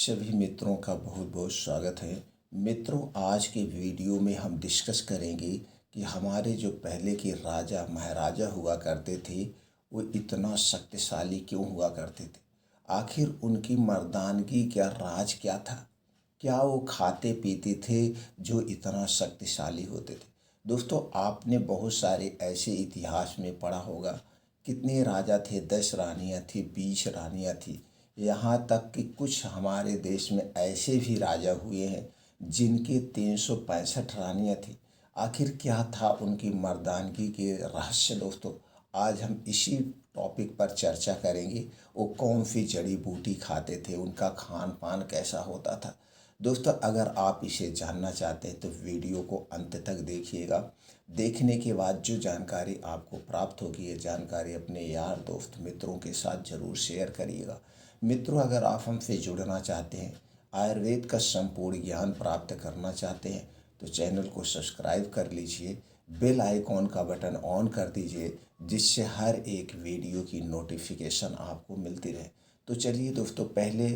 सभी मित्रों का बहुत बहुत स्वागत है। मित्रों, आज के वीडियो में हम डिस्कस करेंगे कि हमारे जो पहले के राजा महाराजा हुआ करते थे वो इतना शक्तिशाली क्यों हुआ करते थे। आखिर उनकी मर्दानगी क्या राज क्या था। क्या वो खाते पीते थे जो इतना शक्तिशाली होते थे। दोस्तों, आपने बहुत सारे ऐसे इतिहास में पढ़ा होगा, कितने राजा थे, 10 रानियाँ थी, 20 रानियाँ थी। यहाँ तक कि कुछ हमारे देश में ऐसे भी राजा हुए हैं जिनके 365 रानियाँ थी। आखिर क्या था उनकी मर्दानगी के रहस्य। दोस्तों, आज हम इसी टॉपिक पर चर्चा करेंगे। वो कौन सी जड़ी बूटी खाते थे, उनका खान पान कैसा होता था। दोस्तों, अगर आप इसे जानना चाहते हैं तो वीडियो को अंत तक देखिएगा। देखने के बाद जो जानकारी आपको प्राप्त होगी, ये जानकारी अपने यार दोस्त मित्रों के साथ ज़रूर शेयर करिएगा। मित्रों, अगर आप हमसे जुड़ना चाहते हैं, आयुर्वेद का संपूर्ण ज्ञान प्राप्त करना चाहते हैं तो चैनल को सब्सक्राइब कर लीजिए, बेल आइकॉन का बटन ऑन कर दीजिए, जिससे हर एक वीडियो की नोटिफिकेशन आपको मिलती रहे। तो चलिए दोस्तों, पहले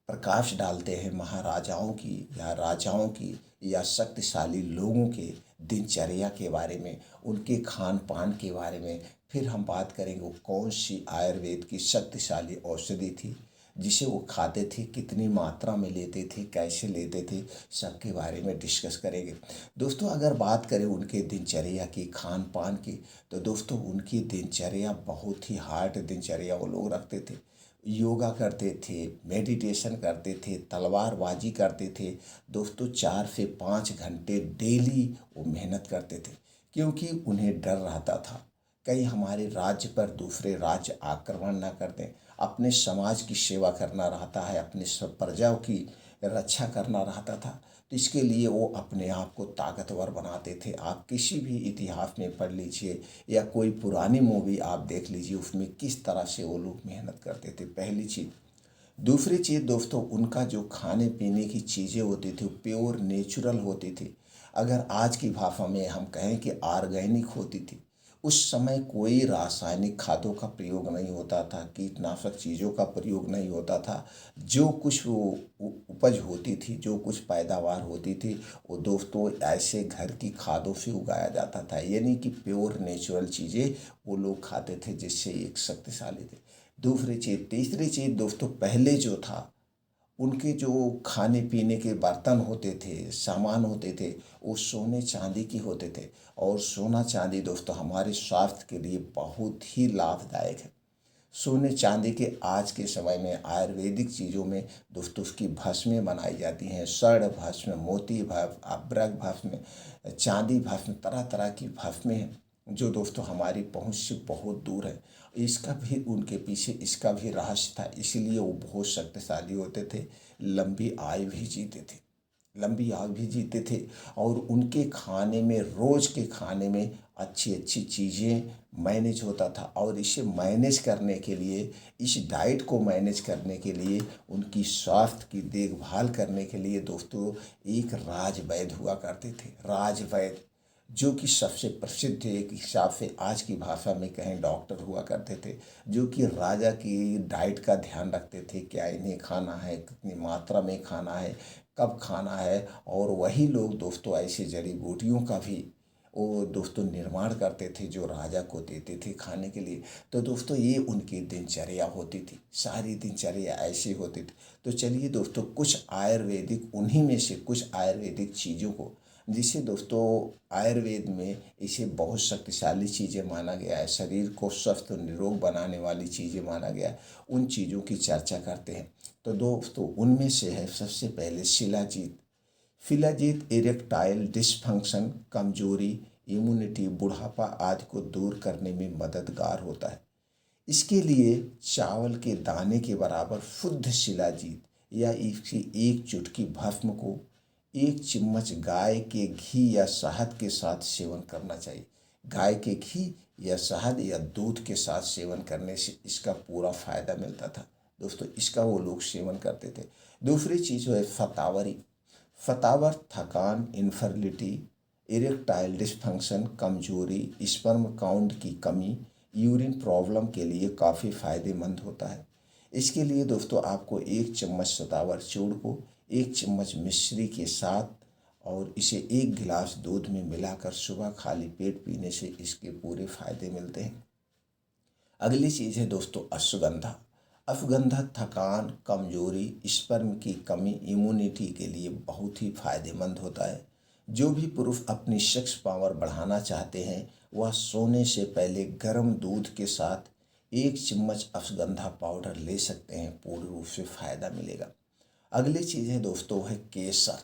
प्रकाश डालते हैं महाराजाओं की या राजाओं की या शक्तिशाली लोगों के दिनचर्या के बारे में, उनके खान पान के बारे में। फिर हम बात करेंगे वो कौन सी आयुर्वेद की शक्तिशाली औषधि थी जिसे वो खाते थे, कितनी मात्रा में लेते थे, कैसे लेते थे, सबके बारे में डिस्कस करेंगे। दोस्तों, अगर बात करें उनके दिनचर्या की, खान पान की, तो दोस्तों उनकी दिनचर्या बहुत ही हार्ड दिनचर्या वो लोग रखते थे। योगा करते थे, मेडिटेशन करते थे, तलवारबाजी करते थे। दोस्तों, 4 से 5 घंटे डेली वो मेहनत करते थे, क्योंकि उन्हें डर रहता था कहीं हमारे राज्य पर दूसरे राज्य आक्रमण ना कर दें। अपने समाज की सेवा करना रहता है, अपने सब प्रजाओं की रक्षा करना रहता था। तो इसके लिए वो अपने आप को ताकतवर बनाते थे। आप किसी भी इतिहास में पढ़ लीजिए या कोई पुरानी मूवी आप देख लीजिए, उसमें किस तरह से वो लोग मेहनत करते थे। पहली चीज़। दूसरी चीज़ दोस्तों, उनका जो खाने पीने की चीज़ें होती थी वो प्योर नेचुरल होती थी। अगर आज की भाषा में हम कहें कि ऑर्गेनिक होती थी। उस समय कोई रासायनिक खादों का प्रयोग नहीं होता था, कीटनाशक चीज़ों का प्रयोग नहीं होता था। जो कुछ वो उपज होती थी, जो कुछ पैदावार होती थी, वो दोस्तों ऐसे घर की खादों से उगाया जाता था, यानी कि प्योर नेचुरल चीज़ें वो लोग खाते थे, जिससे एक शक्तिशाली थे। दूसरी चीज़। तीसरी चीज़ दोस्तों, पहले जो था उनके जो खाने पीने के बर्तन होते थे, सामान होते थे, वो सोने चांदी की होते थे। और सोना चांदी दोस्तों हमारे स्वास्थ्य के लिए बहुत ही लाभदायक है। सोने चांदी के आज के समय में आयुर्वेदिक चीज़ों में दोस्तों उसकी भस्में बनाई जाती हैं। स्वर्ण भस्म, मोती भस्म, अभ्रक भस्म, चांदी भस्म, तरह तरह की भस्में हैं जो दोस्तों हमारी पहुंच से बहुत दूर है। इसका भी उनके पीछे इसका भी रहस्य था, इसलिए वो बहुत शक्तिशाली होते थे, लंबी आयु भी जीते थे, लंबी आयु भी जीते थे। और उनके खाने में, रोज़ के खाने में अच्छी अच्छी चीज़ें मैनेज होता था। और इसे मैनेज करने के लिए, इस डाइट को मैनेज करने के लिए, उनकी स्वास्थ्य की देखभाल करने के लिए दोस्तों एक राजवैद्य हुआ करते थे। राजवैद्य जो कि सबसे प्रसिद्ध, एक हिसाब से आज की भाषा में कहें डॉक्टर हुआ करते थे, जो कि राजा की डाइट का ध्यान रखते थे, क्या इन्हें खाना है, कितनी मात्रा में खाना है, कब खाना है। और वही लोग दोस्तों ऐसे जड़ी बूटियों का भी वो दोस्तों निर्माण करते थे जो राजा को देते थे खाने के लिए। तो दोस्तों ये उनकी दिनचर्या होती थी, सारी दिनचर्या ऐसी होती थी। तो चलिए दोस्तों, कुछ आयुर्वेदिक, उन्हीं में से कुछ आयुर्वेदिक चीज़ों को, जिसे दोस्तों आयुर्वेद में इसे बहुत शक्तिशाली चीज़ें माना गया है, शरीर को स्वस्थ और निरोग बनाने वाली चीज़ें माना गया है, उन चीज़ों की चर्चा करते हैं। तो दोस्तों उनमें से है सबसे पहले शिलाजीत। शिलाजीत इरेक्टाइल डिसफंक्शन, कमजोरी, इम्यूनिटी, बुढ़ापा आदि को दूर करने में मददगार होता है। इसके लिए चावल के दाने के बराबर शुद्ध शिलाजीत या इसकी एक चुटकी भस्म को 1 चम्मच गाय के घी या शहद के साथ सेवन करना चाहिए। गाय के घी या शहद या दूध के साथ सेवन करने से इसका पूरा फायदा मिलता था। दोस्तों इसका वो लोग सेवन करते थे। दूसरी चीज़ है फतावरी। फतावर थकान, इनफर्टिलिटी, इरेक्टाइल डिसफंक्शन, कमजोरी, स्पर्म काउंट की कमी, यूरिन प्रॉब्लम के लिए काफ़ी फायदेमंद होता है। इसके लिए दोस्तों आपको 1 चम्मच सतावर चूर्ण को 1 चम्मच मिश्री के साथ और इसे 1 गिलास दूध में मिलाकर सुबह खाली पेट पीने से इसके पूरे फायदे मिलते हैं। अगली चीज़ है दोस्तों अश्वगंधा। अश्वगंधा थकान, कमजोरी, स्पर्म की कमी, इम्यूनिटी के लिए बहुत ही फायदेमंद होता है। जो भी पुरुष अपनी सेक्स पावर बढ़ाना चाहते हैं वह सोने से पहले गर्म दूध के साथ 1 चम्मच अश्वगंधा पाउडर ले सकते हैं, पूर्ण रूप से फायदा मिलेगा। अगली चीज़ है दोस्तों है केसर।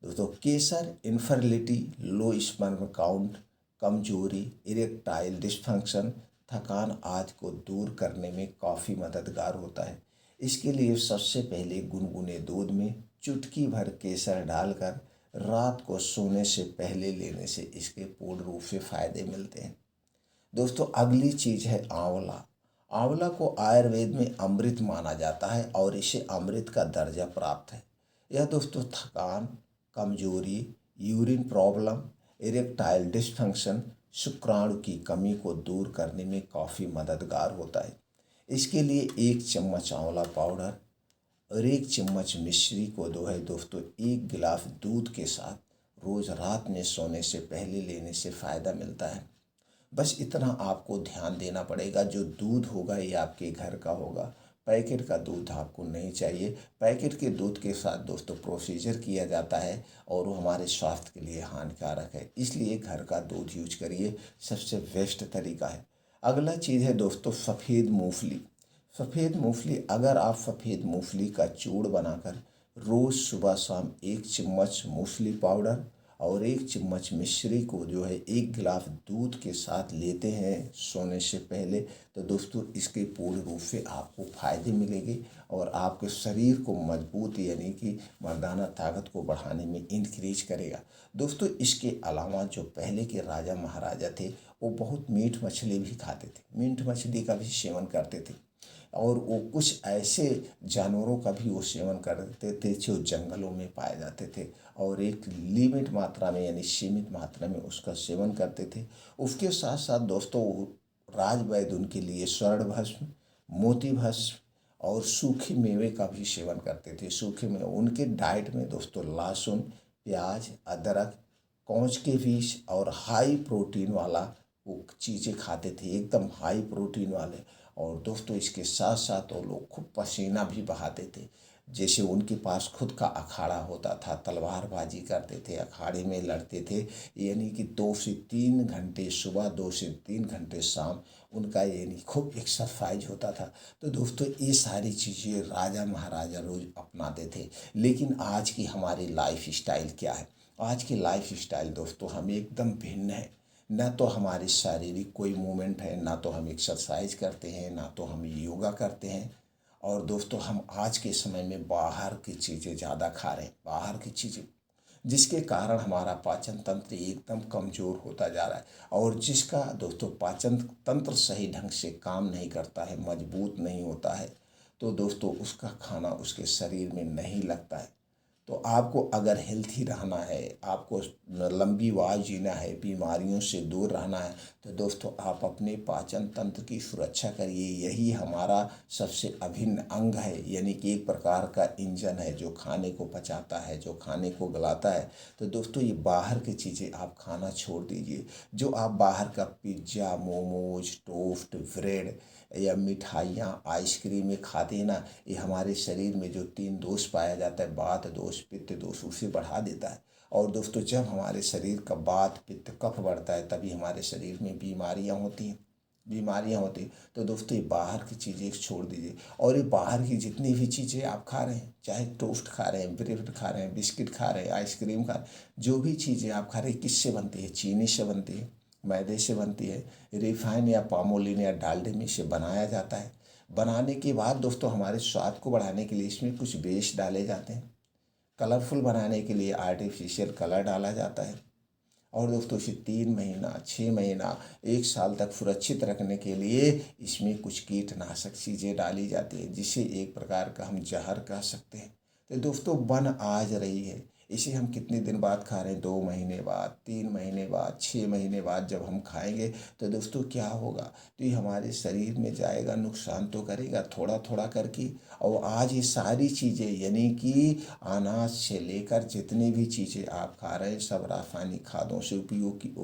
दोस्तों केसर इनफर्टिलिटी, लो स्पर्म काउंट, कमजोरी, इरेक्टाइल डिस्फंक्शन, थकान आदि को दूर करने में काफ़ी मददगार होता है। इसके लिए सबसे पहले गुनगुने दूध में चुटकी भर केसर डालकर रात को सोने से पहले लेने से इसके पूर्ण रूप से फायदे मिलते हैं। दोस्तों अगली चीज़ है आंवला। आंवला को आयुर्वेद में अमृत माना जाता है और इसे अमृत का दर्जा प्राप्त है। यह दोस्तों थकान, कमजोरी, यूरिन प्रॉब्लम, इरेक्टाइल डिस्फंक्शन, शुक्राणु की कमी को दूर करने में काफ़ी मददगार होता है। इसके लिए 1 चम्मच आंवला पाउडर और 1 चम्मच मिश्री को दोस्तों 1 गिलास दूध के साथ रोज़ रात में सोने से पहले लेने से फ़ायदा मिलता है। बस इतना आपको ध्यान देना पड़ेगा, जो दूध होगा ये आपके घर का होगा, पैकेट का दूध आपको नहीं चाहिए। पैकेट के दूध के साथ दोस्तों प्रोसीजर किया जाता है और वो हमारे स्वास्थ्य के लिए हानिकारक है, इसलिए घर का दूध यूज करिए, सबसे बेस्ट तरीका है। अगला चीज़ है दोस्तों सफ़ेद मूंगफली। सफ़ेद मूंगफली, अगर आप सफ़ेद मूंगफली का चूर्ण बनाकर रोज़ सुबह शाम 1 चम्मच मूंगफली पाउडर और 1 चम्मच मिश्री को 1 गिलास दूध के साथ लेते हैं सोने से पहले, तो दोस्तों इसके पूर्ण रूप से आपको फायदे मिलेंगे और आपके शरीर को मजबूत यानी कि मर्दाना ताकत को बढ़ाने में इंक्रीज करेगा। दोस्तों इसके अलावा जो पहले के राजा महाराजा थे वो बहुत मीट मछली भी खाते थे, मीट मछली का भी सेवन करते थे और वो कुछ ऐसे जानवरों का भी वो सेवन करते थे जो जंगलों में पाए जाते थे और एक लिमिट मात्रा में यानी सीमित मात्रा में उसका सेवन करते थे। उसके साथ साथ दोस्तों राज वैद्य उनके लिए स्वर्ण भस्म, मोती भस्म और सूखे मेवे का भी सेवन करते थे। सूखे में उनके डाइट में दोस्तों लहसुन, प्याज, अदरक, कौच के बीज और हाई प्रोटीन वाला वो चीज़ें खाते थे, एकदम हाई प्रोटीन वाले। और दोस्तों इसके साथ साथ वो लोग खूब पसीना भी बहाते थे, जैसे उनके पास खुद का अखाड़ा होता था, तलवारबाजी करते थे, अखाड़े में लड़ते थे, यानी कि 2 से 3 घंटे सुबह, 2 से 3 घंटे शाम उनका यानी खूब एक्सरसाइज होता था। तो दोस्तों ये सारी चीज़ें राजा महाराजा रोज़ अपनाते थे। लेकिन आज की हमारी लाइफ स्टाइल क्या है? आज की लाइफ स्टाइल दोस्तों हम एकदम भिन्न है। ना तो हमारी शारीरिक कोई मूवमेंट है, ना तो हम एक्सरसाइज करते हैं, ना तो हम योगा करते हैं। और दोस्तों हम आज के समय में बाहर की चीज़ें ज़्यादा खा रहे हैं, बाहर की चीज़ें, जिसके कारण हमारा पाचन तंत्र एकदम कमज़ोर होता जा रहा है और जिसका दोस्तों पाचन तंत्र सही ढंग से काम नहीं करता है, मजबूत नहीं होता है, तो दोस्तों उसका खाना उसके शरीर में नहीं लगता है। तो आपको अगर हेल्थी रहना है, आपको लंबी आयु जीना है, बीमारियों से दूर रहना है, तो दोस्तों आप अपने पाचन तंत्र की सुरक्षा करिए। यही हमारा सबसे अभिन्न अंग है, यानी कि एक प्रकार का इंजन है जो खाने को पचाता है, जो खाने को गलाता है। तो दोस्तों ये बाहर की चीज़ें आप खाना छोड़ दीजिए। जो आप बाहर का पिज्ज़ा, मोमोज, टोस्ट, ब्रेड या मिठाइयाँ, आइसक्रीम ये खाते हैं ना, ये हमारे शरीर में जो 3 दोष पाया जाता है, वात दोष, पित्त दोष, उसे बढ़ा देता है। और दोस्तों जब हमारे शरीर का वात, पित्त, कफ बढ़ता है तभी हमारे शरीर में बीमारियाँ होती हैं। तो दोस्तों ये बाहर की चीज़ें छोड़ दीजिए और ये बाहर की जितनी भी चीज़ें आप खा रहे हैं, चाहे टोस्ट खा रहे हैं, ब्रेड खा रहे हैं, बिस्किट खा रहे हैं, आइसक्रीम खा रहे हैं, जो भी चीज़ें आप खा रहे हैं किससे बनती है? चीनी से बनती है, मैदे से बनती है, रिफाइन या पामोलिन या डालडे में से बनाया जाता है। बनाने के बाद दोस्तों हमारे स्वाद को बढ़ाने के लिए इसमें कुछ बेस डाले जाते हैं, कलरफुल बनाने के लिए आर्टिफिशियल कलर डाला जाता है और दोस्तों इसे 3 महीना, 6 महीना, 1 साल तक सुरक्षित रखने के लिए इसमें कुछ कीटनाशक चीज़ें डाली जाती है, जिसे एक प्रकार का हम जहर कह सकते हैं। तो दोस्तों बन आज रही है, इसे हम कितने दिन बाद खा रहे हैं, 2 महीने बाद, 3 महीने बाद, 6 महीने बाद जब हम खाएंगे तो दोस्तों क्या होगा, तो ये हमारे शरीर में जाएगा, नुकसान तो करेगा थोड़ा थोड़ा करके। और आज ये सारी चीज़ें यानी कि अनाज से लेकर जितनी भी चीज़ें आप खा रहे हैं सब रासायनिक खादों से उपयोग की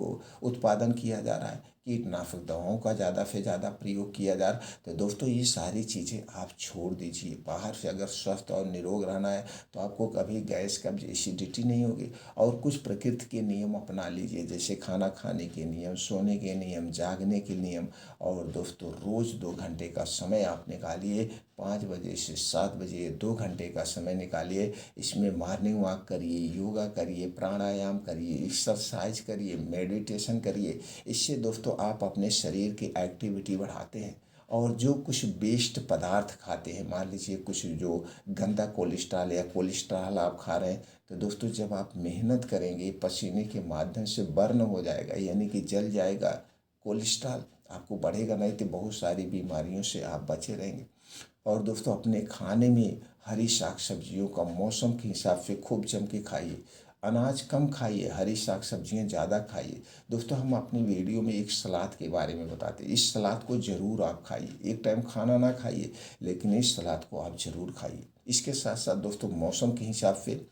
उत्पादन किया जा रहा है, कीटनाशक दवाओं का ज़्यादा से ज़्यादा प्रयोग किया जा रहा है। तो दोस्तों ये सारी चीज़ें आप छोड़ दीजिए। बाहर से अगर स्वस्थ और निरोग रहना है तो आपको कभी गैस कब्ज एसिडिटी नहीं होगी। और कुछ प्रकृति के नियम अपना लीजिए, जैसे खाना खाने के नियम, सोने के नियम, जागने के नियम। और दोस्तों रोज़ 2 घंटे का समय आप निकालिए, 5 बजे से 7 बजे 2 घंटे का समय निकालिए। इसमें मॉर्निंग वॉक करिए, योगा करिए, प्राणायाम करिए, एक्सरसाइज करिए, मेडिटेशन करिए। इससे दोस्तों आप अपने शरीर की एक्टिविटी बढ़ाते हैं। और जो कुछ वेस्ट पदार्थ खाते हैं, मान लीजिए कुछ जो गंदा कोलेस्ट्रॉल या कोलेस्ट्रॉल आप खा रहे हैं, तो दोस्तों जब आप मेहनत करेंगे पसीने के माध्यम से बर्न हो जाएगा, यानी कि जल जाएगा कोलेस्ट्रॉल, आपको बढ़ेगा नहीं तो बहुत सारी बीमारियों से आप बचे रहेंगे। और दोस्तों अपने खाने में हरी साग सब्जियों का मौसम के हिसाब से खूब जम के खाइए। अनाज कम खाइए, हरी साग सब्जियां ज़्यादा खाइए। दोस्तों हम अपनी वीडियो में एक सलाद के बारे में बताते हैं, इस सलाद को ज़रूर आप खाइए। एक टाइम खाना ना खाइए लेकिन इस सलाद को आप ज़रूर खाइए। इसके साथ साथ दोस्तों मौसम के हिसाब से,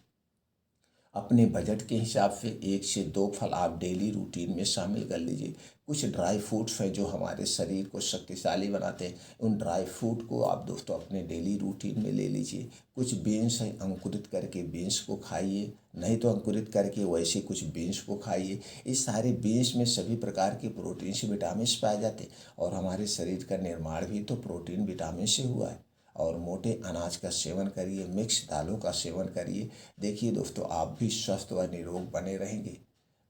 अपने बजट के हिसाब से 1 से 2 फल आप डेली रूटीन में शामिल कर लीजिए। कुछ ड्राई फ्रूट्स हैं जो हमारे शरीर को शक्तिशाली बनाते हैं, उन ड्राई फ्रूट को आप दोस्तों अपने डेली रूटीन में ले लीजिए। कुछ बीन्स हैं, अंकुरित करके बीन्स को खाइए, नहीं तो अंकुरित करके वैसे कुछ बीन्स को खाइए। इस सारे बीन्स में सभी प्रकार के प्रोटीन से विटामिन पाए जाते हैं और हमारे शरीर का निर्माण भी तो प्रोटीन विटामिन से हुआ है। और मोटे अनाज का सेवन करिए, मिक्स दालों का सेवन करिए। देखिए दोस्तों आप भी स्वस्थ व निरोग बने रहेंगे।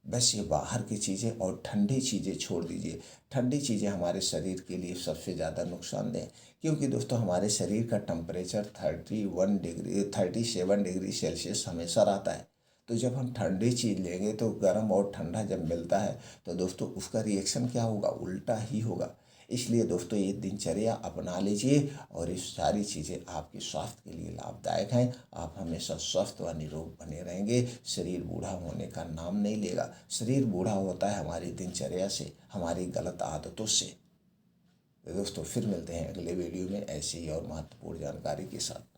बस ये बाहर की चीज़ें और ठंडी चीज़ें छोड़ दीजिए। ठंडी चीज़ें हमारे शरीर के लिए सबसे ज़्यादा नुकसानदेह हैं, क्योंकि दोस्तों हमारे शरीर का टेम्परेचर 37 डिग्री सेल्सियस हमेशा रहता है। तो जब हम ठंडी चीज़ लेंगे तो गर्म और ठंडा जब मिलता है तो दोस्तों उसका रिएक्शन क्या होगा, उल्टा ही होगा। इसलिए दोस्तों ये दिनचर्या अपना लीजिए और ये सारी चीज़ें आपके स्वास्थ्य के लिए लाभदायक हैं। आप हमेशा स्वस्थ व निरोग बने रहेंगे। शरीर बूढ़ा होने का नाम नहीं लेगा। शरीर बूढ़ा होता है हमारी दिनचर्या से, हमारी गलत आदतों से। तो दोस्तों फिर मिलते हैं अगले वीडियो में ऐसी ही और महत्वपूर्ण जानकारी के साथ।